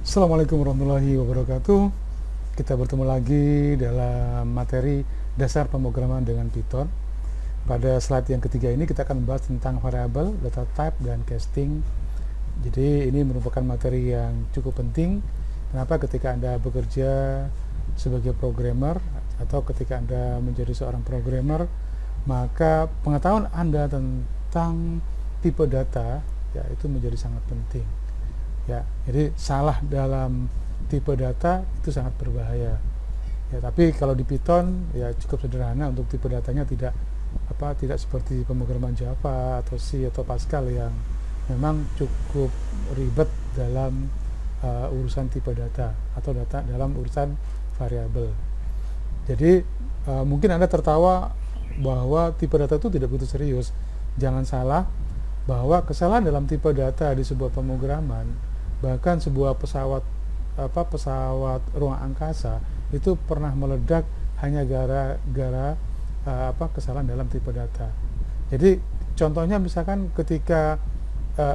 Assalamualaikum warahmatullahi wabarakatuh. Kita bertemu lagi dalam materi dasar pemrograman dengan Python. Pada slide yang ketiga ini kita akan membahas tentang variabel, data type, dan casting. Jadi ini merupakan materi yang cukup penting. Kenapa? Ketika Anda bekerja sebagai programmer atau ketika Anda menjadi seorang programmer, maka pengetahuan Anda tentang tipe data ya itu menjadi sangat penting. Ya, jadi salah dalam tipe data itu sangat berbahaya. Ya, tapi kalau di Python ya cukup sederhana, untuk tipe datanya tidak seperti pemrograman Java atau C atau Pascal yang memang cukup ribet dalam urusan tipe data atau data dalam urusan variabel. Jadi mungkin Anda tertawa bahwa tipe data itu tidak begitu serius. Jangan salah bahwa kesalahan dalam tipe data di sebuah pemrograman, bahkan sebuah pesawat ruang angkasa itu pernah meledak hanya gara-gara kesalahan dalam tipe data. Jadi contohnya misalkan ketika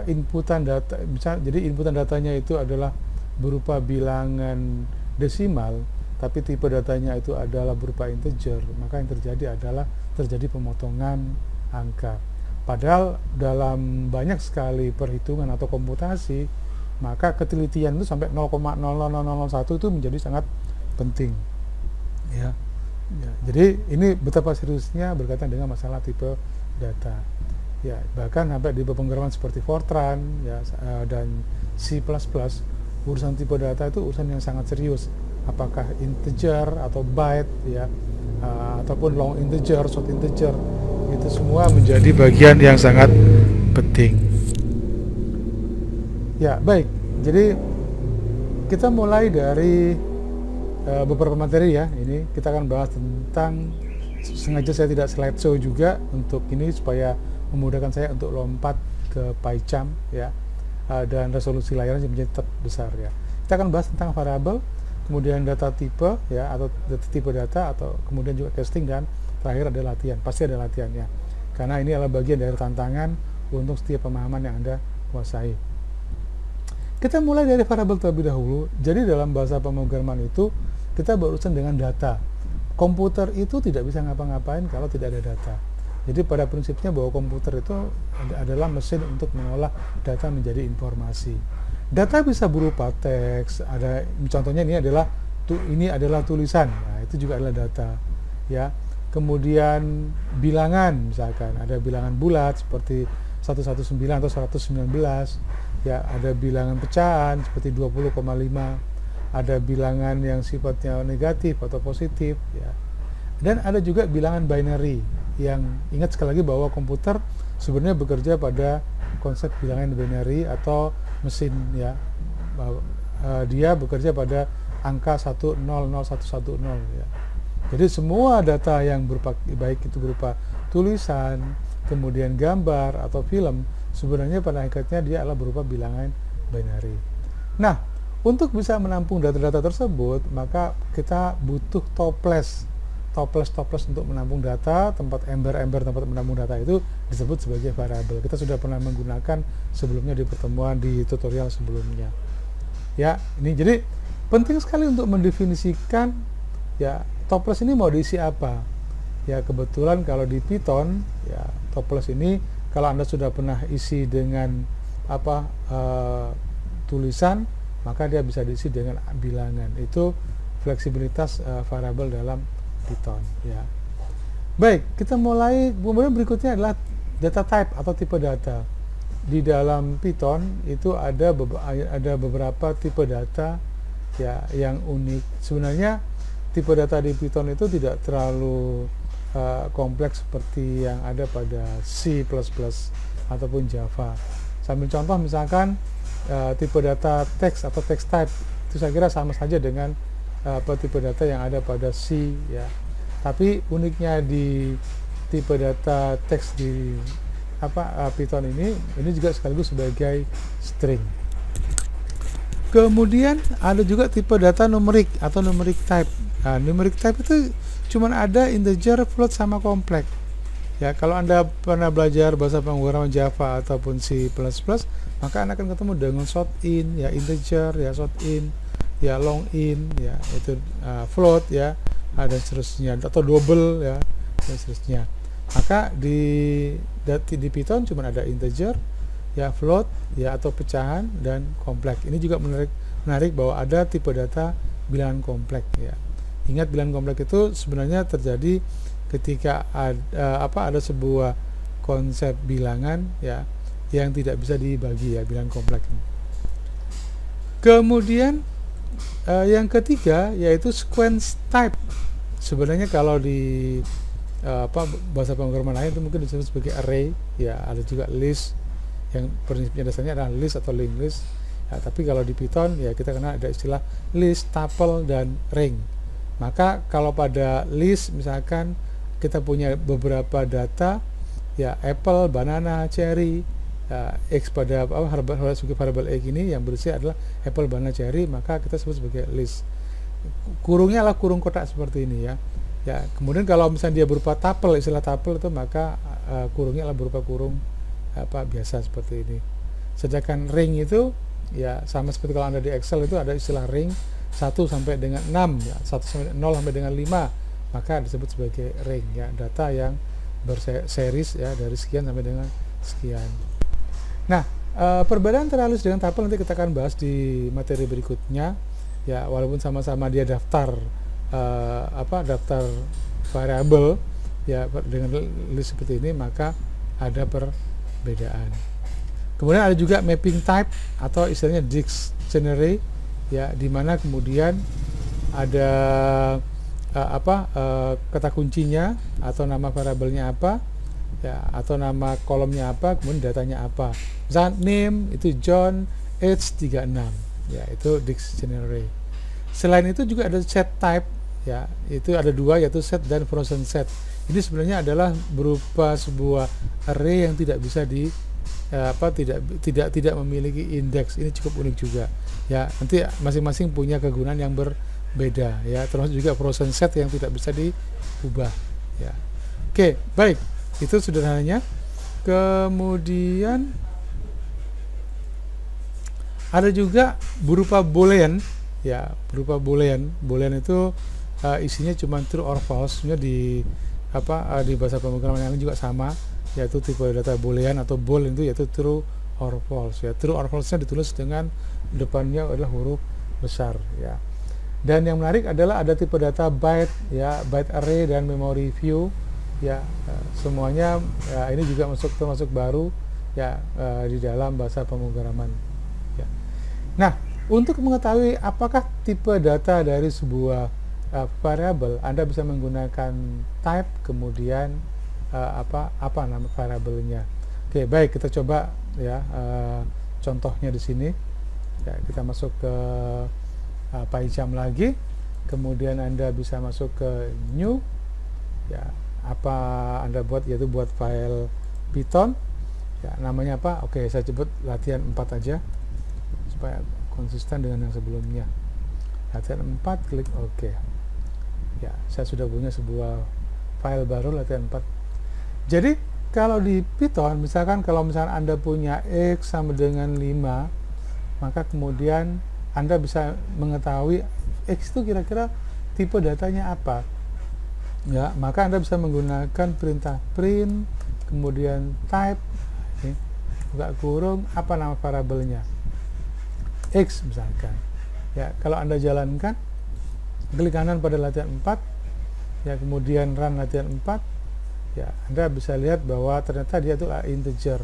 inputan data, jadi inputan datanya itu adalah berupa bilangan desimal, tapi tipe datanya itu adalah berupa integer, maka yang terjadi adalah terjadi pemotongan angka. Padahal dalam banyak sekali perhitungan atau komputasi, maka ketelitian itu sampai 0,00001 itu menjadi sangat penting. Ya. Jadi ini betapa seriusnya berkaitan dengan masalah tipe data. Ya, bahkan sampai di pemrograman seperti Fortran ya, dan C++, urusan tipe data itu urusan yang sangat serius. Apakah integer atau byte ya, ataupun long integer, short integer, itu semua menjadi bagian yang sangat penting. Ya, baik. Jadi kita mulai dari beberapa materi ya. Ini kita akan bahas tentang, sengaja saya tidak slideshow juga untuk ini supaya memudahkan saya untuk lompat ke PyCharm ya, dan resolusi layarnya menjadi tetap besar ya. Kita akan bahas tentang variabel, kemudian data tipe ya, atau tipe data, atau kemudian juga casting, dan terakhir ada latihan. Pasti ada latihannya, karena ini adalah bagian dari tantangan untuk setiap pemahaman yang Anda kuasai. Kita mulai dari variabel terlebih dahulu. Jadi dalam bahasa pemrograman itu kita berurusan dengan data. Komputer itu tidak bisa ngapa-ngapain kalau tidak ada data. Jadi pada prinsipnya bahwa komputer itu adalah mesin untuk mengolah data menjadi informasi. Data bisa berupa teks, ada contohnya ini adalah tulisan. Nah, itu juga adalah data. Ya. Kemudian bilangan, misalkan ada bilangan bulat seperti 119 atau 119. Ya, ada bilangan pecahan seperti 20,5, ada bilangan yang sifatnya negatif atau positif ya. Dan ada juga bilangan binary, yang ingat sekali lagi bahwa komputer sebenarnya bekerja pada konsep bilangan binary atau mesin ya. Dia bekerja pada angka 1000110 ya. Jadi semua data yang berupa, baik itu berupa tulisan, kemudian gambar atau film, sebenarnya pada hakikatnya dia adalah berupa bilangan binary. Nah, untuk bisa menampung data-data tersebut, maka kita butuh toples untuk menampung data. Tempat ember tempat menampung data itu disebut sebagai variabel. Kita sudah pernah menggunakan sebelumnya di pertemuan di tutorial sebelumnya. Ya, ini jadi penting sekali untuk mendefinisikan ya toples ini mau diisi apa. Ya, kebetulan kalau di Python ya toples ini, kalau Anda sudah pernah isi dengan tulisan, maka dia bisa diisi dengan bilangan. Itu fleksibilitas variabel dalam Python ya. Baik, kita mulai. Kemudian berikutnya adalah data type atau tipe data. Di dalam Python itu ada beberapa tipe data ya yang unik. Sebenarnya tipe data di Python itu tidak terlalu kompleks seperti yang ada pada C++ ataupun Java. Sambil contoh misalkan tipe data text atau text type itu saya kira sama saja dengan tipe data yang ada pada C ya. Tapi uniknya di tipe data text di Python ini juga sekaligus sebagai string. Kemudian ada juga tipe data numerik atau numeric type. Nah, numeric type itu cuman ada integer, float, sama kompleks. Ya, kalau Anda pernah belajar bahasa pemrograman Java ataupun C++, maka Anda akan ketemu dengan short in, ya integer, ya short in, ya long in, ya itu float, ya dan seterusnya, atau double, ya dan seterusnya. Maka di Python cuma ada integer, ya float, ya atau pecahan, dan kompleks. Ini juga menarik bahwa ada tipe data bilangan kompleks, ya. Ingat, bilangan kompleks itu sebenarnya terjadi ketika ada sebuah konsep bilangan, ya, yang tidak bisa dibagi, ya, bilangan kompleks. Kemudian yang ketiga yaitu sequence type. Sebenarnya kalau di bahasa pemrograman lain itu mungkin disebut sebagai array, ya, ada juga list yang prinsipnya dasarnya adalah list atau linked list, ya, tapi kalau di Python, ya, kita kenal ada istilah list, tuple, dan ring. Maka kalau pada list misalkan kita punya beberapa data, ya, apple, banana, cherry, X pada sebagai variabel X ini yang berisi adalah apple, banana, cherry, maka kita sebut sebagai list. Kurungnya adalah kurung kotak seperti ini, ya. Ya, kemudian kalau misalnya dia berupa tuple, istilah tuple itu, maka kurungnya adalah berupa kurung biasa seperti ini. Sedangkan ring itu, ya, sama seperti kalau Anda di Excel itu ada istilah ring 1 sampai dengan 6, ya, 0 sampai dengan 5, maka disebut sebagai ring, ya, data yang berseries, ya, dari sekian sampai dengan sekian. Nah, perbedaan antara list dengan tuple nanti kita akan bahas di materi berikutnya, ya, walaupun sama-sama dia daftar daftar variabel, ya, dengan list seperti ini, maka ada perbedaan. Kemudian ada juga mapping type atau istilahnya dictionary, ya, di mana kemudian ada kata kuncinya atau nama variabelnya apa, ya, atau nama kolomnya apa, kemudian datanya apa. Misalnya name itu John, age 36, ya, itu dictionary. Selain itu juga ada set type, ya, itu ada dua, yaitu set dan frozen set. Ini sebenarnya adalah berupa sebuah array yang tidak bisa tidak memiliki indeks. Ini cukup unik juga, ya. Nanti masing-masing punya kegunaan yang berbeda, ya, termasuk juga frozen set yang tidak bisa diubah, ya. Oke, baik, itu sederhananya. Kemudian ada juga berupa boolean, ya, berupa boolean. Boolean itu isinya cuma true or false. Sebenarnya di bahasa pemrograman yang lain juga sama, yaitu tipe data boolean atau bool itu yaitu true or false, ya. True or false-nya ditulis dengan depannya adalah huruf besar, ya. Dan yang menarik adalah ada tipe data byte, ya, byte array dan memory view, ya. Semuanya, ya, ini juga termasuk baru, ya, di dalam bahasa pemrograman, ya. Nah, untuk mengetahui apakah tipe data dari sebuah variabel, Anda bisa menggunakan type, kemudian apa nama variabelnya. Oke, baik, kita coba, ya, contohnya di sini, ya. Kita masuk ke PyCharm lagi, kemudian Anda bisa masuk ke new, ya, apa Anda buat, yaitu buat file Python, ya, namanya apa? Oke, saya sebut latihan 4 aja supaya konsisten dengan yang sebelumnya. Latihan 4, klik OK. Ya, saya sudah punya sebuah file baru, latihan 4. Jadi kalau di Python, misalkan kalau misalkan Anda punya X sama dengan 5, maka kemudian Anda bisa mengetahui X itu kira-kira tipe datanya apa, ya. Maka Anda bisa menggunakan perintah print, kemudian type, buka kurung, apa nama variabelnya, X misalkan, ya. Kalau Anda jalankan, klik kanan pada latihan 4, ya, kemudian run latihan 4, ya, Anda bisa lihat bahwa ternyata dia itu integer.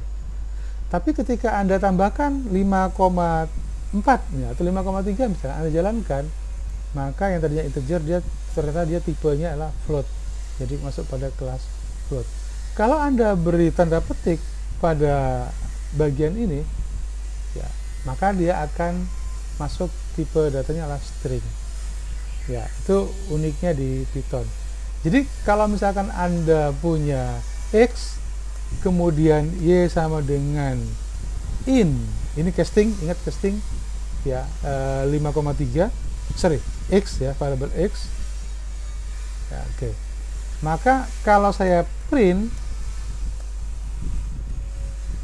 Tapi ketika Anda tambahkan 5,4, ya, atau 5,3 misalnya Anda jalankan, maka yang tadinya integer ternyata dia tipenya adalah float, jadi masuk pada kelas float. Kalau Anda beri tanda petik pada bagian ini, ya, maka dia akan masuk tipe datanya adalah string. Ya, itu uniknya di Python. Jadi kalau misalkan Anda punya X, kemudian Y sama dengan ini casting, ingat casting, ya, 5,3, X, ya, variabel X, ya, oke. Maka kalau saya print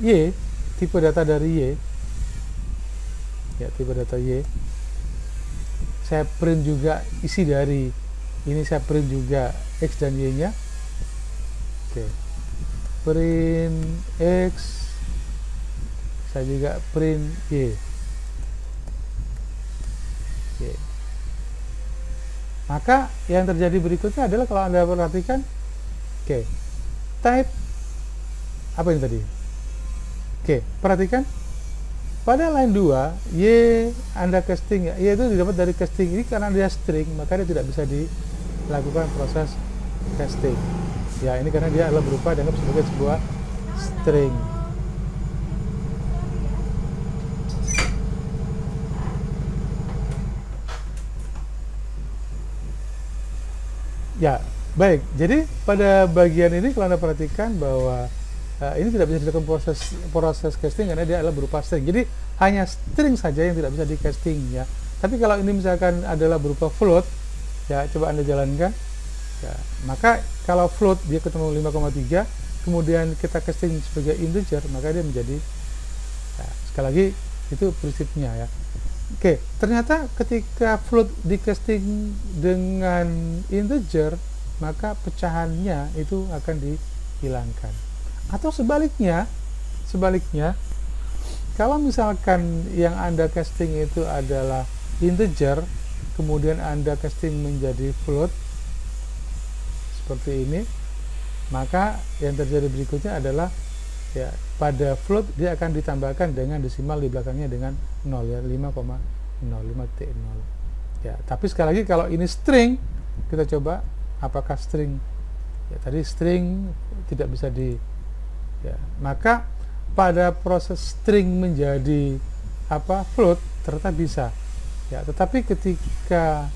Y, tipe data dari Y, ya, tipe data Y. Saya print juga isi dari ini, saya print juga X dan Y nya. Oke, print X, saya juga print Y. Oke. Maka yang terjadi berikutnya adalah kalau Anda perhatikan, oke, type apa ini tadi? Oke, perhatikan pada line 2, Y Anda casting, ya, Y itu didapat dari casting ini karena dia string, maka dia tidak bisa dilakukan proses casting. Ya, ini karena dia adalah berupa dianggap sebagai sebuah string. Ya, baik. Jadi pada bagian ini kalau Anda perhatikan bahwa ini tidak bisa dilakukan proses casting karena dia adalah berupa string. Jadi hanya string saja yang tidak bisa di casting, ya. Tapi kalau ini misalkan adalah berupa float, ya, coba Anda jalankan. Ya, maka kalau float dia ketemu 5,3, kemudian kita casting sebagai integer, maka dia menjadi, ya, sekali lagi itu prinsipnya, ya. Oke, ternyata ketika float di casting dengan integer, maka pecahannya itu akan dihilangkan. Atau sebaliknya, kalau misalkan yang Anda casting itu adalah integer, kemudian Anda casting menjadi float seperti ini, maka yang terjadi berikutnya adalah, ya, pada float dia akan ditambahkan dengan desimal di belakangnya dengan 0, ya, 5,05.0. Ya, tapi sekali lagi kalau ini string, kita coba apakah string, ya, tadi string tidak bisa di, ya, maka pada proses string menjadi float ternyata bisa, ya, tetapi ketika,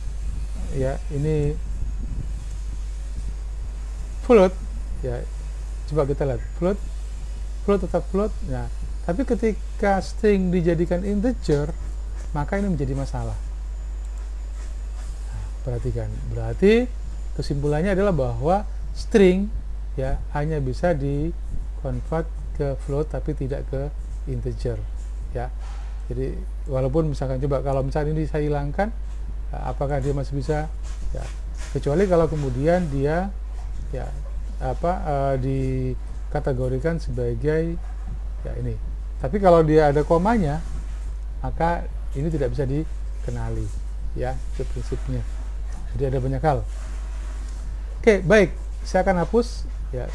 ya, ini float, ya, coba kita lihat float tetap float. Nah, tapi ketika string dijadikan integer, maka ini menjadi masalah. Nah, perhatikan, berarti kesimpulannya adalah bahwa string, ya, hanya bisa di convert ke float tapi tidak ke integer, ya. Jadi walaupun misalkan coba kalau misalnya ini saya hilangkan, apakah dia masih bisa, ya, kecuali kalau kemudian dia, ya, dikategorikan sebagai, ya, ini. Tapi kalau dia ada komanya, maka ini tidak bisa dikenali, ya, itu prinsipnya. Jadi ada banyak hal. Oke, baik, saya akan hapus, ya,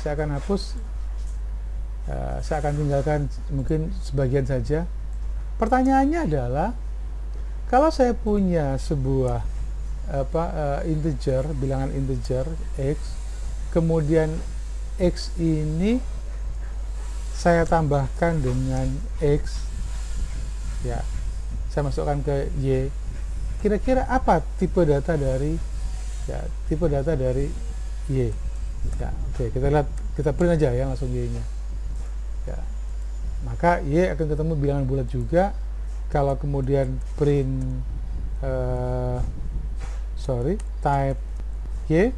saya akan tinggalkan mungkin sebagian saja. Pertanyaannya adalah, kalau saya punya sebuah integer, bilangan integer X, kemudian X ini saya tambahkan dengan X, ya, saya masukkan ke Y, kira-kira apa tipe data dari, ya, tipe data dari Y, ya. Oke, kita lihat, kita print aja, ya, langsung Y nya, ya. Maka Y akan ketemu bilangan bulat juga. Kalau kemudian print type Y,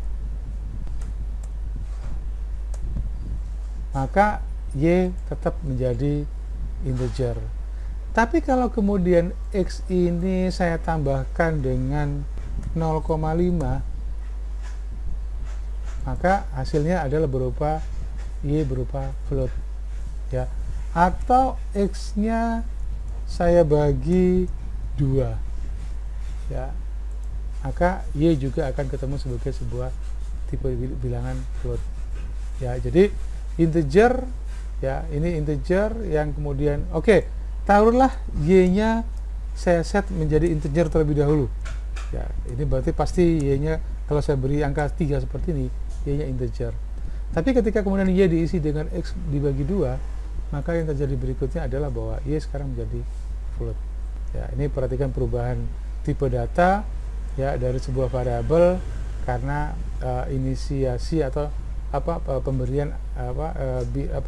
maka Y tetap menjadi integer. Tapi kalau kemudian X ini saya tambahkan dengan 0,5, maka hasilnya adalah berupa Y berupa float, ya. Atau X nya saya bagi 2, ya, maka Y juga akan ketemu sebagai sebuah tipe bilangan float, ya. Jadi integer, ya, ini integer yang kemudian, oke, taruhlah Y nya saya set menjadi integer terlebih dahulu, ya. Ini berarti pasti Y nya, kalau saya beri angka 3 seperti ini, Y nya integer. Tapi ketika kemudian Y diisi dengan X dibagi 2, maka yang terjadi berikutnya adalah bahwa Y sekarang menjadi float, ya. Ini perhatikan perubahan tipe data, ya, dari sebuah variabel karena inisiasi atau pemberian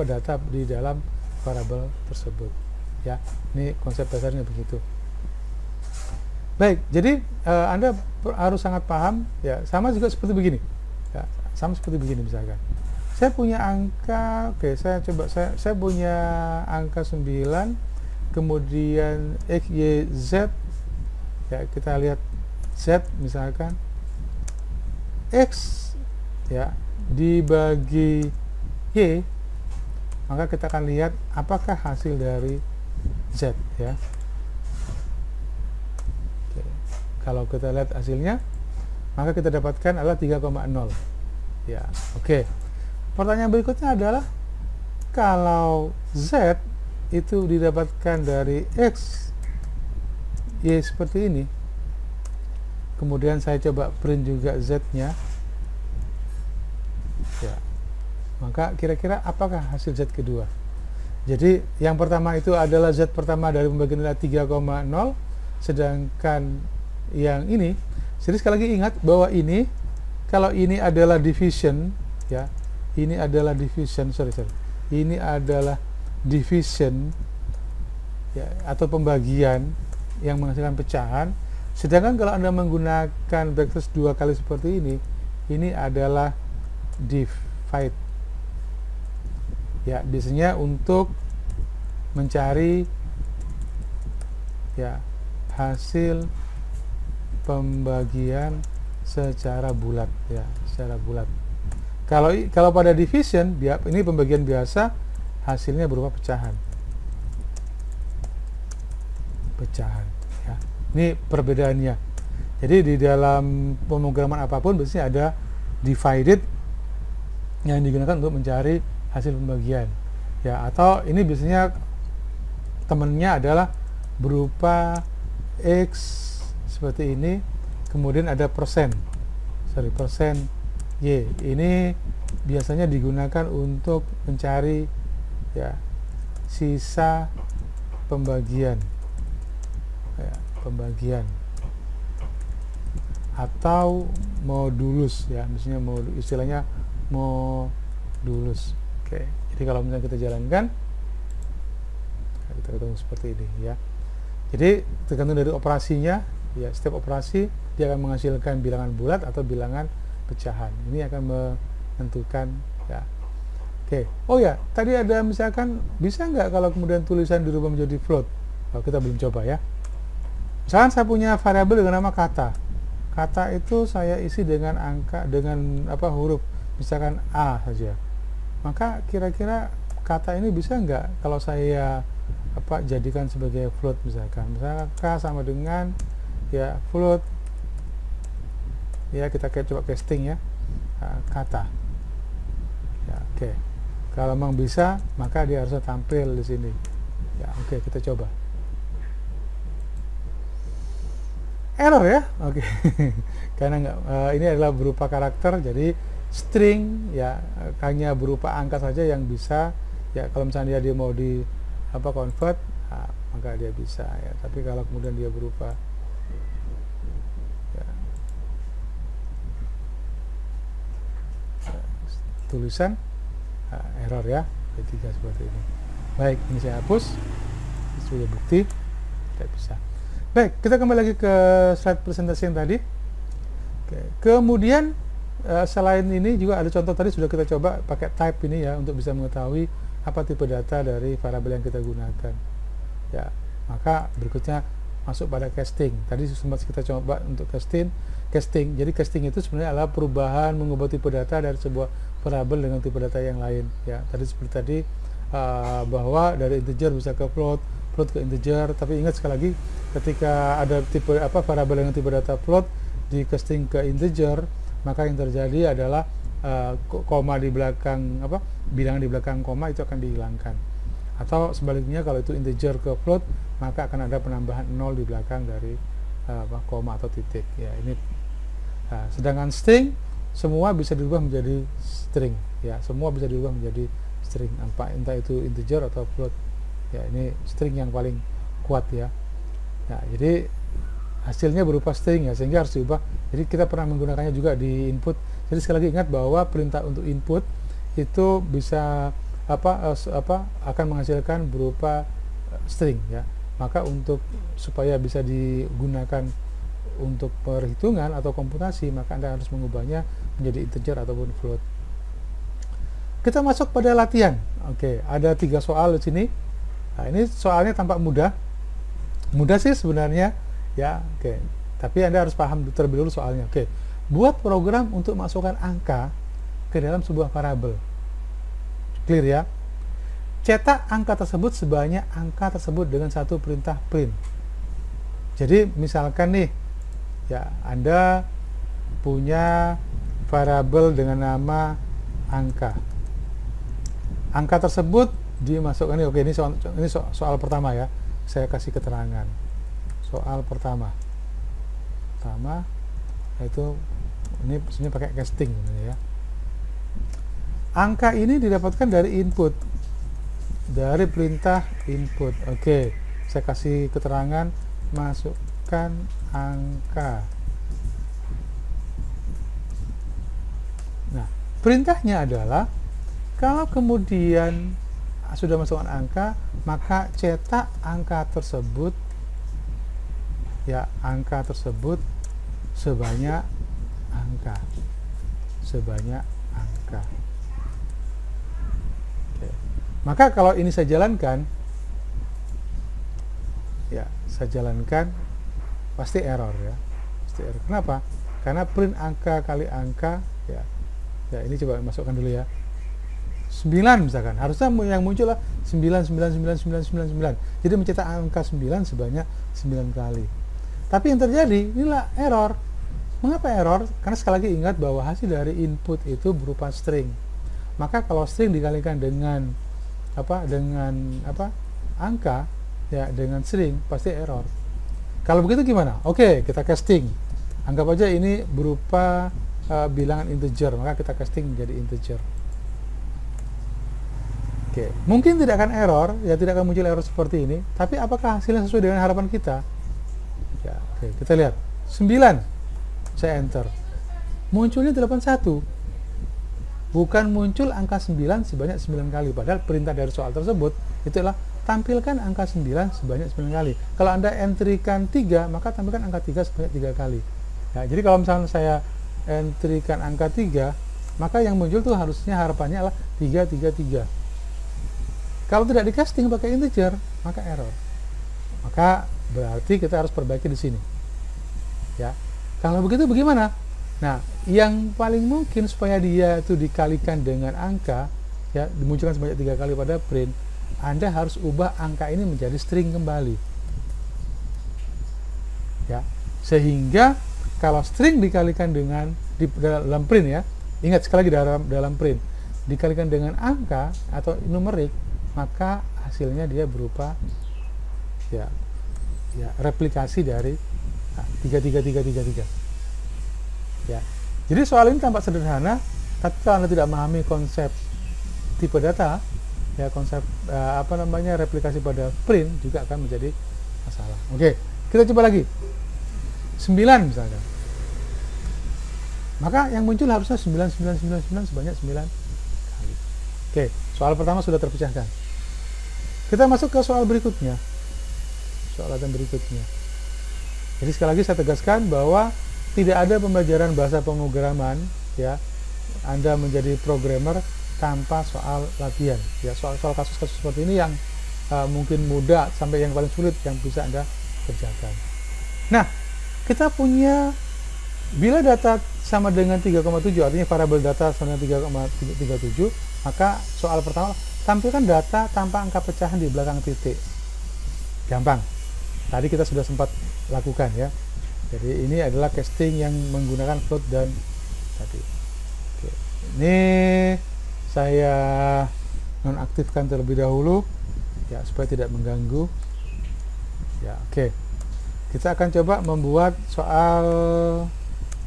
data di dalam variabel tersebut, ya. Ini konsep dasarnya begitu. Baik, jadi Anda harus sangat paham, ya. Sama juga seperti begini, ya, sama seperti begini. Misalkan saya punya angka, oke, saya punya angka 9, kemudian X, Y, Z, ya kita lihat Z misalkan X ya dibagi Y, maka kita akan lihat apakah hasil dari Z ya. Oke. Kalau kita lihat hasilnya, maka kita dapatkan adalah 3,0 ya. Oke. Pertanyaan berikutnya adalah kalau Z itu didapatkan dari X, Y seperti ini, kemudian saya coba print juga Z-nya ya, maka kira-kira apakah hasil Z kedua? Jadi yang pertama itu adalah Z pertama dari pembagian nilai 3,0, sedangkan yang ini, jadi sekali lagi ingat bahwa ini, kalau ini adalah division ya, ini adalah division, ini adalah division ya, atau pembagian yang menghasilkan pecahan. Sedangkan kalau Anda menggunakan backslash 2 kali seperti ini adalah divide ya, biasanya untuk mencari ya hasil pembagian secara bulat ya, secara bulat. Kalau pada division dia ini pembagian biasa, hasilnya berupa pecahan ya. Ini perbedaannya. Jadi di dalam pemrograman apapun biasanya ada divided yang digunakan untuk mencari hasil pembagian ya, atau ini biasanya temennya adalah berupa X seperti ini, kemudian ada persen Y. Ini biasanya digunakan untuk mencari ya sisa pembagian ya, atau modulus ya, misalnya istilahnya modulus. Oke, jadi kalau misalnya kita jalankan, kita ketemu seperti ini ya. Jadi tergantung dari operasinya ya, setiap operasi dia akan menghasilkan bilangan bulat atau bilangan pecahan. Ini akan menentukan ya. Oke, oh ya, tadi ada misalkan bisa nggak kalau kemudian tulisan dirubah menjadi float? Oh, kita belum coba ya. Misalkan saya punya variabel dengan nama kata. Kata itu saya isi dengan angka, dengan huruf, misalkan A saja. Maka kira-kira kata ini bisa nggak kalau saya jadikan sebagai float misalkan. Misalkan K sama dengan ya float. Ya, kita coba casting ya. Kata. Ya, oke. Kalau memang bisa, maka dia harus tampil di sini. Ya, oke, kita coba. Error ya, oke. Karena enggak, ini adalah berupa karakter, jadi string ya hanya berupa angka saja yang bisa. Ya, kalau misalnya dia mau di convert, maka dia bisa ya. Tapi kalau kemudian dia berupa tulisan, error ya, P3 seperti ini. Baik, ini saya hapus, ini sudah bukti tidak bisa. Baik, kita kembali lagi ke slide presentasi yang tadi. Oke. Kemudian selain ini juga ada contoh tadi sudah kita coba pakai type ini ya, untuk bisa mengetahui apa tipe data dari variabel yang kita gunakan ya. Maka berikutnya masuk pada casting. Tadi sempat kita coba untuk casting. Jadi casting itu sebenarnya adalah perubahan mengubah tipe data dari sebuah variabel dengan tipe data yang lain ya. Tadi seperti tadi bahwa dari integer bisa ke float ke integer, tapi ingat sekali lagi ketika ada tipe variabel dengan tipe data float di casting ke integer, maka yang terjadi adalah koma di belakang bilangan di belakang koma itu akan dihilangkan. Atau sebaliknya kalau itu integer ke float, maka akan ada penambahan 0 di belakang dari koma atau titik ya. Ini sedangkan string semua bisa dirubah menjadi string ya, semua bisa dirubah menjadi string, entah itu integer atau float ya. Ini string yang paling kuat ya. Nah, jadi hasilnya berupa string ya, sehingga harus diubah. Jadi kita pernah menggunakannya juga di input. Jadi sekali lagi ingat bahwa perintah untuk input itu bisa akan menghasilkan berupa string ya. Maka supaya bisa digunakan untuk perhitungan atau komputasi, maka Anda harus mengubahnya menjadi integer ataupun float. Kita masuk pada latihan. Oke, ada 3 soal di sini. Nah, ini soalnya tampak mudah. Mudah sih sebenarnya, ya. Oke. Tapi Anda harus paham terlebih dulu soalnya. Oke. Buat program untuk masukkan angka ke dalam sebuah variabel. Clear ya? Cetak angka tersebut sebanyak angka tersebut dengan satu perintah print. Jadi misalkan nih, ya Anda punya variabel dengan nama angka. Angka tersebut dimasukkan nih. Oke, ini soal pertama ya. Saya kasih keterangan. Soal pertama yaitu ini sebenarnya pakai casting ya. Angka ini didapatkan dari input, dari perintah input. Oke, saya kasih keterangan masukkan angka. Nah, perintahnya adalah kalau kemudian sudah masukkan angka, maka cetak angka tersebut, ya, angka tersebut sebanyak angka. Oke. Maka kalau ini saya jalankan, ya, pasti error ya. Pasti error. Kenapa? Karena print angka kali angka, ya. Ya, ini coba masukkan dulu ya. 9 misalkan, harusnya yang muncul lah 9. Jadi mencetak angka 9 sebanyak 9 kali. Tapi yang terjadi, inilah error. Mengapa error? Karena sekali lagi ingat bahwa hasil dari input itu berupa string. Maka kalau string dikalikan dengan angka, ya, dengan string, pasti error. Kalau begitu gimana? Oke, kita casting. Anggap aja ini berupa bilangan integer, maka kita casting menjadi integer. Oke, mungkin tidak akan error, ya, tidak akan muncul error seperti ini, tapi apakah hasilnya sesuai dengan harapan kita? Ya, oke, kita lihat. 9, saya enter. Munculnya 81. Bukan muncul angka 9 sebanyak 9 kali, padahal perintah dari soal tersebut itu adalah tampilkan angka 9 sebanyak 9 kali. Kalau Anda entrykan 3, maka tampilkan angka 3 sebanyak 3 kali. Ya, jadi kalau misalnya saya entrykan angka 3, maka yang muncul tuh harusnya harapannya adalah 3. Kalau tidak di casting pakai integer, maka error. Maka berarti kita harus perbaiki di sini. Ya. Kalau begitu bagaimana? Nah, yang paling mungkin supaya dia itu dikalikan dengan angka, ya, dimunculkan sebanyak 3 kali pada print, Anda harus ubah angka ini menjadi string kembali. Ya. Sehingga kalau string dikalikan dengan dalam print, ya. Ingat sekali lagi dalam print, dikalikan dengan angka atau numerik, maka hasilnya dia berupa, ya, replikasi dari 3. Ya. Jadi soal ini tampak sederhana, tapi kalau Anda tidak memahami konsep tipe data, ya, konsep replikasi pada print juga akan menjadi masalah. Oke, kita coba lagi. 9 misalnya. Maka yang muncul harusnya 9 sebanyak 9 kali. Oke, soal pertama sudah terpecahkan. Kita masuk ke soal berikutnya. Soalan berikutnya. Jadi sekali lagi saya tegaskan bahwa tidak ada pembelajaran bahasa pemrograman, ya, Anda menjadi programmer tanpa soal latihan. Ya, soal kasus-kasus seperti ini yang mungkin mudah sampai yang paling sulit yang bisa Anda kerjakan. Nah, kita punya, bila data sama dengan 3,7, artinya variabel data sama dengan 3,37, maka soal pertama, tampilkan data tanpa angka pecahan di belakang titik. Gampang. Tadi kita sudah sempat lakukan, ya. Jadi ini adalah casting yang menggunakan float dan tadi. Oke. Ini saya nonaktifkan terlebih dahulu, ya, supaya tidak mengganggu. Ya, oke. Kita akan coba membuat soal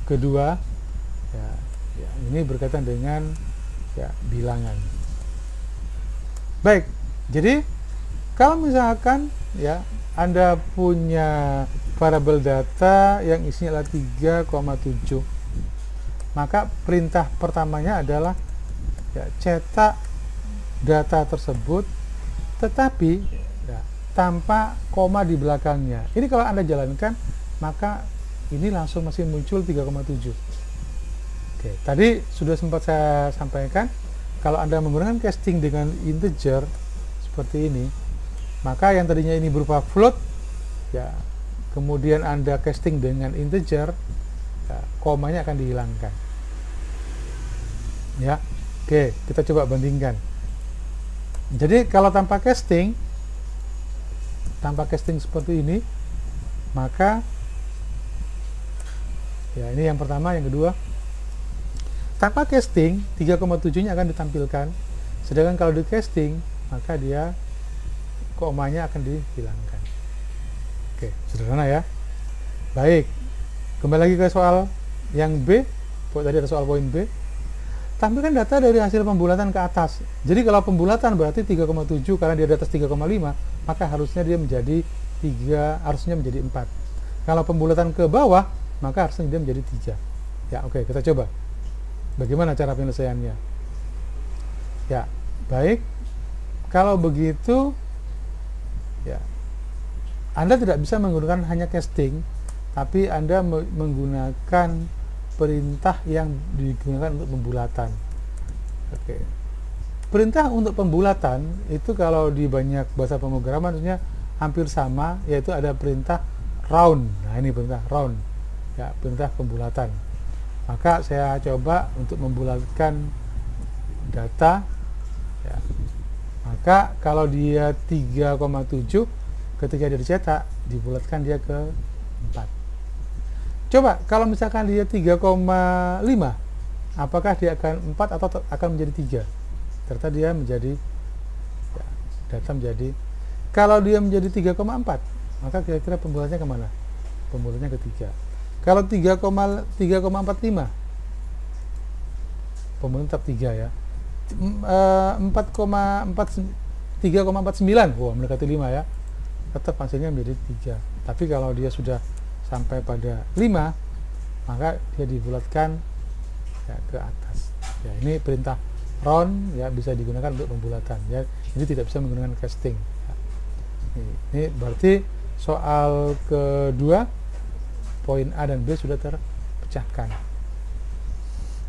kedua. Ya, ini berkaitan dengan, ya, bilangan. Baik, jadi kalau misalkan, ya, Anda punya variabel data yang isinya adalah 3,7, maka perintah pertamanya adalah, ya, cetak data tersebut tetapi, ya, tanpa koma di belakangnya. Ini kalau Anda jalankan, maka ini langsung masih muncul 3,7. Oke, tadi sudah sempat saya sampaikan, kalau Anda menggunakan casting dengan integer seperti ini, maka yang tadinya ini berupa float, ya, kemudian Anda casting dengan integer, ya, komanya akan dihilangkan. Ya, oke, kita coba bandingkan. Jadi kalau tanpa casting seperti ini, maka ya ini yang pertama, yang kedua. Tanpa casting 3,7 nya akan ditampilkan, sedangkan kalau di casting maka dia komanya akan dihilangkan. Oke, sederhana ya. Baik, kembali lagi ke soal yang B. Tadi ada soal poin B. Tampilkan data dari hasil pembulatan ke atas. Jadi kalau pembulatan berarti 3,7, karena dia di atas 3,5, maka harusnya dia menjadi 3, harusnya menjadi 4. Kalau pembulatan ke bawah, maka harusnya dia menjadi 3. Ya, oke, kita coba. Bagaimana cara penyelesaiannya? Ya, baik. Kalau begitu, ya, Anda tidak bisa menggunakan hanya casting, tapi Anda menggunakan perintah yang digunakan untuk pembulatan. Oke. Perintah untuk pembulatan itu kalau di banyak bahasa pemrograman maksudnya hampir sama, yaitu ada perintah round. Nah, ini perintah round. Ya, perintah pembulatan. Maka saya coba untuk membulatkan data, ya. Maka kalau dia 3,7, ketika dia dicetak, dibulatkan dia ke 4. Coba kalau misalkan dia 3,5, apakah dia akan 4 atau akan menjadi 3? Ternyata dia menjadi, ya, data menjadi, kalau dia menjadi 3,4, maka kira-kira pembulatannya kemana? Pembulatannya ke 3. Kalau 3,45, pembulatan tetap 3 ya. 3,49, wah, mendekati 5 ya. Tetap hasilnya menjadi 3. Tapi kalau dia sudah sampai pada 5, maka dia dibulatkan, ya, ke atas. Ya, ini perintah round, ya, bisa digunakan untuk pembulatan, ya. Jadi tidak bisa menggunakan casting, ya. Ini berarti soal kedua, poin A dan B sudah terpecahkan.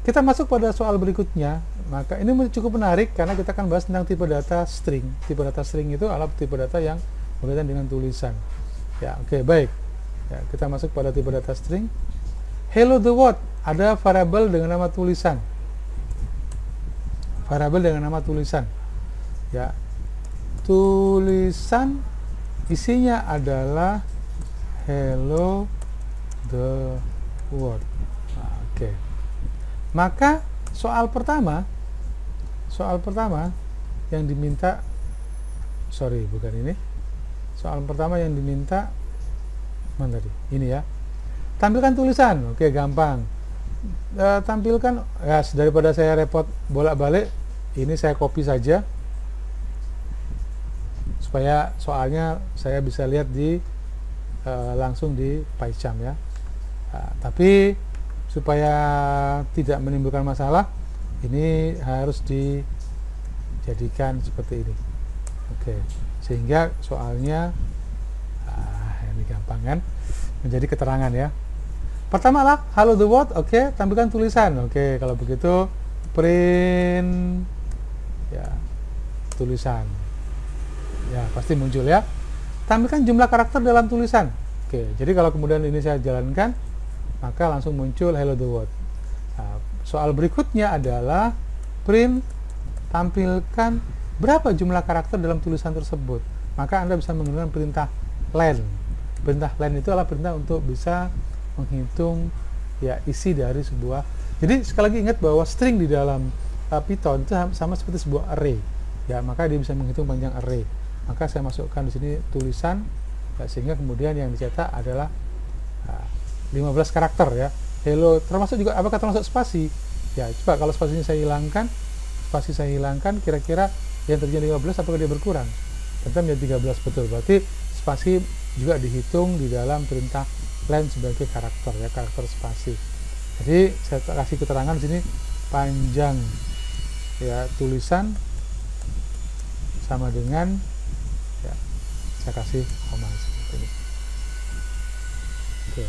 Kita masuk pada soal berikutnya. Maka ini cukup menarik karena kita akan bahas tentang tipe data string. Tipe data string itu adalah tipe data yang berkaitan dengan tulisan. Ya, oke, baik. Ya, kita masuk pada tipe data string. Hello the world, ada variabel dengan nama tulisan. Variabel dengan nama tulisan. Ya. Tulisan isinya adalah hello the world. Nah, oke. Maka soal pertama yang diminta, bukan ini. Soal pertama yang diminta mana tadi? Ini ya. Tampilkan tulisan. Oke, gampang. Tampilkan, ya, daripada saya repot bolak-balik, ini saya copy saja supaya soalnya saya bisa lihat di langsung di PyCharm ya. Tapi supaya tidak menimbulkan masalah, ini harus dijadikan seperti ini. Oke, sehingga soalnya ini gampang kan, menjadi keterangan ya. Pertama lah hello the world. Oke, tampilkan tulisan. Oke, kalau begitu print, ya, tulisan, ya, pasti muncul ya. Tampilkan jumlah karakter dalam tulisan. Oke, jadi kalau kemudian ini saya jalankan, maka langsung muncul hello the world. Nah, soal berikutnya adalah print, tampilkan berapa jumlah karakter dalam tulisan tersebut. Maka Anda bisa menggunakan perintah len. Perintah len itu adalah perintah untuk bisa menghitung, ya, isi dari sebuah. Jadi sekali lagi ingat bahwa string di dalam Python itu sama seperti sebuah array. Ya, maka dia bisa menghitung panjang array. Maka saya masukkan di sini tulisan, ya, sehingga kemudian yang dicetak adalah 15 karakter ya. Hello, termasuk juga apakah termasuk spasi? Ya, coba kalau spasinya saya hilangkan, kira-kira yang terjadi 15 apakah dia berkurang? Ternyata menjadi 13, betul. Berarti spasi juga dihitung di dalam perintah len sebagai karakter ya, karakter spasi. Jadi saya kasih keterangan di sini panjang, ya, tulisan sama dengan, ya, saya kasih koma seperti ini. Oke.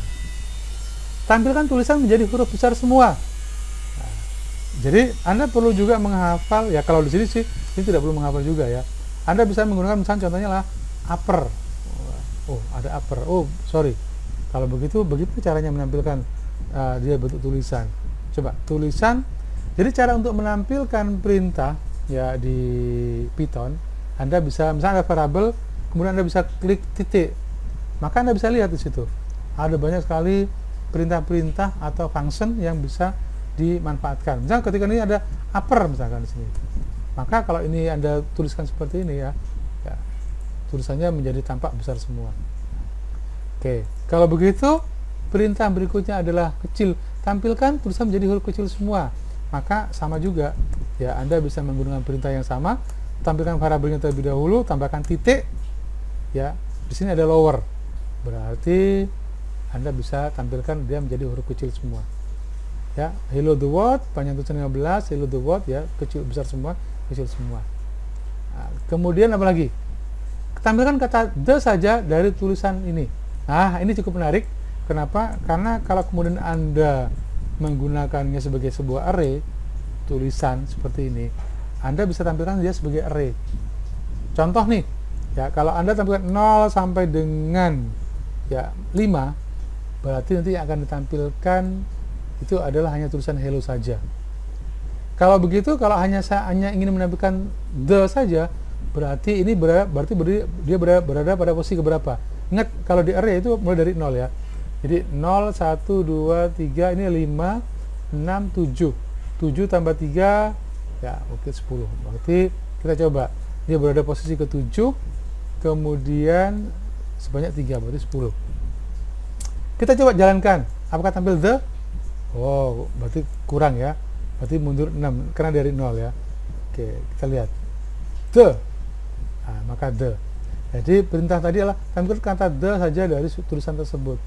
Tampilkan tulisan menjadi huruf besar semua. Nah, jadi Anda perlu juga menghafal, ya, kalau di sini sih ini tidak perlu menghafal juga ya. Anda bisa menggunakan misalnya contohnya lah upper. Oh, ada upper. Oh, sorry. Kalau begitu, bagaimana caranya menampilkan dia bentuk tulisan? Coba tulisan. Jadi cara untuk menampilkan perintah ya di Python, Anda bisa misalnya ada variabel, kemudian Anda bisa klik titik. Maka Anda bisa lihat di situ. Ada banyak sekali perintah-perintah atau function yang bisa dimanfaatkan. Misalnya ketika ini ada upper misalkan di sini. Maka kalau ini Anda tuliskan seperti ini ya tulisannya menjadi tampak besar semua. Oke, kalau begitu perintah berikutnya adalah kecil. Tampilkan tulisan menjadi huruf kecil semua. Maka sama juga ya, Anda bisa menggunakan perintah yang sama. Tampilkan variabelnya terlebih dahulu, tambahkan titik. Ya, di sini ada lower. Berarti Anda bisa tampilkan dia menjadi huruf kecil semua. Ya, hello the world, panjang tulisan 15, hello the world ya, kecil besar semua, kecil semua. Nah, kemudian apa lagi? Tampilkan kata the saja dari tulisan ini. Nah, ini cukup menarik. Kenapa? Karena kalau kemudian Anda menggunakannya sebagai sebuah array tulisan seperti ini, Anda bisa tampilkan dia sebagai array. Contoh nih, ya kalau Anda tampilkan 0 sampai dengan ya 5, berarti nanti yang akan ditampilkan itu adalah hanya tulisan hello saja. Kalau begitu, kalau saya hanya ingin menampilkan the saja, berarti ini dia berada pada posisi keberapa? Ingat, kalau di array itu mulai dari 0 ya. Jadi 0, 1, 2, 3, ini 5, 6, 7. 7 tambah 3, ya oke 10. Berarti kita coba, dia berada posisi ke-7, kemudian sebanyak 3, berarti 10. Kita coba jalankan, apakah tampil the? Oh, berarti kurang ya. Berarti mundur 6, karena dari 0 ya. Oke, kita lihat. The. Nah, maka the. Jadi perintah tadi adalah tampilkan kata the saja dari tulisan tersebut.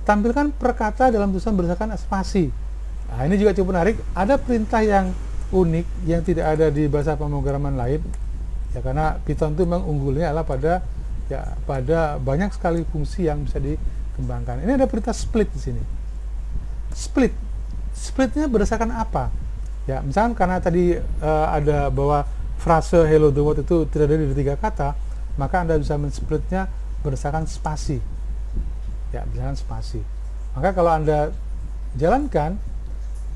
Tampilkan per kata dalam tulisan berdasarkan spasi. Nah, ini juga cukup menarik. Ada perintah yang unik yang tidak ada di bahasa pemrograman lain. Ya, karena Python itu memang unggulnya adalah pada banyak sekali fungsi yang bisa dikembangkan. Ini ada perintah split di sini. Split. Splitnya berdasarkan apa? Ya, misalkan karena tadi ada bahwa frase hello the world itu tidak ada di 3 kata, maka Anda bisa men-splitnya berdasarkan spasi. Ya, berdasarkan spasi. Maka kalau Anda jalankan,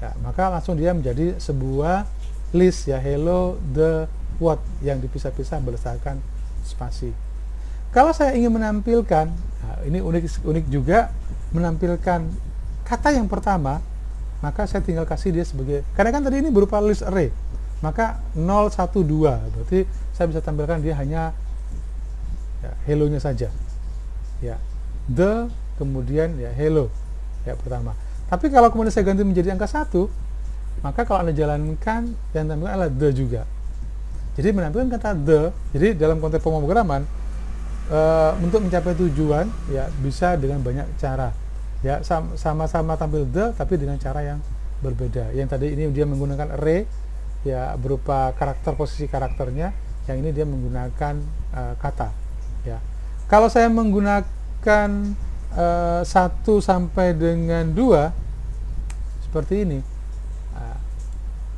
ya, maka langsung dia menjadi sebuah list ya, hello the world yang dipisah-pisah berdasarkan spasi. Kalau saya ingin menampilkan, nah ini unik juga, menampilkan kata yang pertama, maka saya tinggal kasih dia sebagai, karena kan tadi ini berupa list array, maka 0, 1, 2, berarti saya bisa tampilkan dia hanya ya, hello-nya saja. Ya, the, kemudian ya hello, ya pertama. Tapi kalau kemudian saya ganti menjadi angka 1, maka kalau Anda jalankan, yang tampilkan adalah the juga. Jadi menampilkan kata the, jadi dalam konteks pemrograman, untuk mencapai tujuan, ya bisa dengan banyak cara. Ya, sama-sama tampil the, tapi dengan cara yang berbeda. Yang tadi ini dia menggunakan array, ya berupa karakter, posisi karakternya, yang ini dia menggunakan kata. Ya, kalau saya menggunakan 1 sampai dengan 2 seperti ini,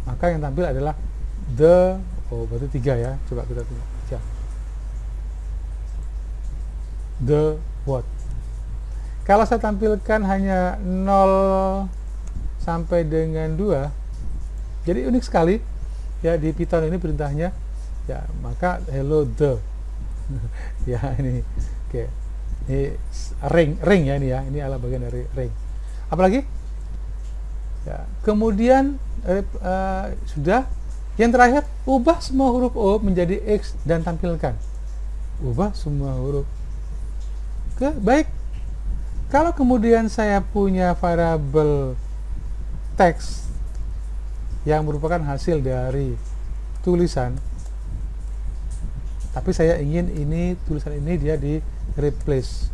maka yang tampil adalah the, oh berarti 3 ya, coba kita lihat ya. The what. Kalau saya tampilkan hanya 0 sampai dengan 2, jadi unik sekali ya di Python ini perintahnya, ya maka hello the. Ya ini oke. Ini ring ya, ini ya, ini adalah bagian dari ring. Apalagi ya, kemudian sudah yang terakhir, ubah semua huruf O menjadi X dan tampilkan. Ubah semua huruf. Oke, baik. Kalau kemudian saya punya variabel teks yang merupakan hasil dari tulisan, tapi saya ingin ini tulisan ini dia di replace.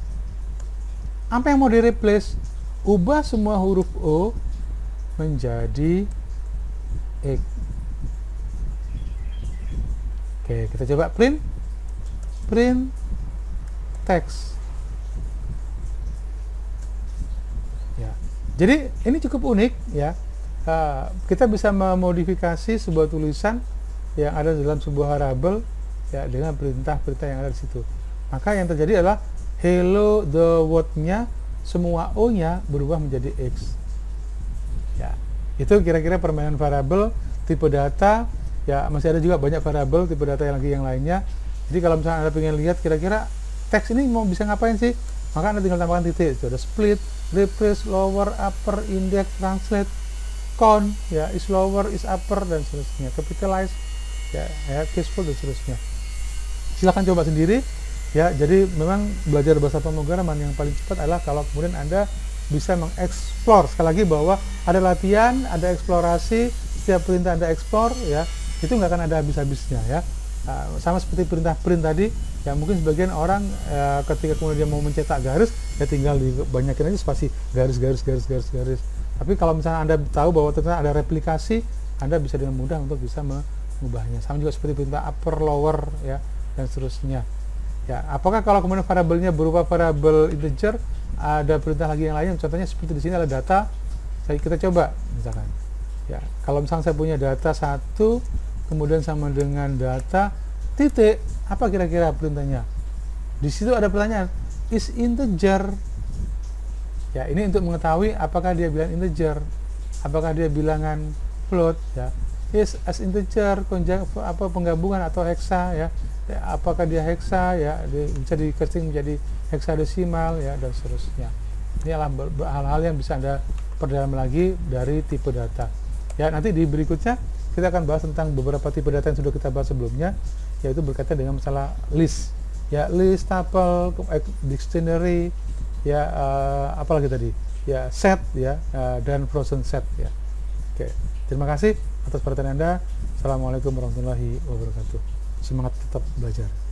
Apa yang mau di replace? Ubah semua huruf O menjadi X. Oke, kita coba print text. Ya, jadi ini cukup unik ya. Kita bisa memodifikasi sebuah tulisan yang ada dalam sebuah variabel ya dengan perintah-perintah yang ada di situ. maka yang terjadi adalah hello the world-nya, semua O-nya berubah menjadi X. Ya, itu kira-kira permainan variabel tipe data. Ya, masih ada juga banyak variabel tipe data yang lainnya. Jadi kalau misalnya Anda ingin lihat kira-kira teks ini mau bisa ngapain sih, maka Anda tinggal tambahkan titik. Itu ada split, replace, lower, upper, index, translate, count, ya, is lower, is upper, dan seterusnya, capitalize, ya, caseful, dan seterusnya. Silahkan coba sendiri. Ya, jadi memang belajar bahasa pemrograman yang paling cepat adalah kalau kemudian Anda bisa mengeksplor. Sekali lagi bahwa ada latihan, ada eksplorasi, setiap perintah Anda eksplor, ya, itu nggak akan ada habis-habisnya, ya. Sama seperti perintah print tadi, ya mungkin sebagian orang ketika kemudian dia mau mencetak garis, ya tinggal dibanyakin aja spasi garis. Tapi kalau misalnya Anda tahu bahwa ternyata ada replikasi, Anda bisa dengan mudah untuk bisa mengubahnya. Sama juga seperti perintah upper, lower, ya, dan seterusnya. Ya, apakah kalau kemudian variabelnya berupa variabel integer, ada perintah lagi yang lain? Contohnya seperti di sini ada data. Kita coba misalkan. Ya, kalau misalnya saya punya data 1, kemudian sama dengan data titik, apa kira-kira perintahnya? Di situ ada pertanyaan, is integer. Ya, ini untuk mengetahui apakah dia bilang integer, apakah dia bilangan float, ya. Is as integer, penggabungan atau hexa, ya. Ya, apakah dia hexa, ya, bisa di casting menjadi heksadesimal, ya, dan seterusnya. Ini adalah hal-hal yang bisa Anda perdalam lagi dari tipe data. Ya, nanti di berikutnya kita akan bahas tentang beberapa tipe data yang sudah kita bahas sebelumnya, yaitu berkaitan dengan masalah list, ya, list, tuple, dictionary, ya, apalagi tadi, ya, set, ya, dan frozen set, ya. Oke, terima kasih atas perhatian Anda. Assalamualaikum warahmatullahi wabarakatuh. Semangat tetap belajar.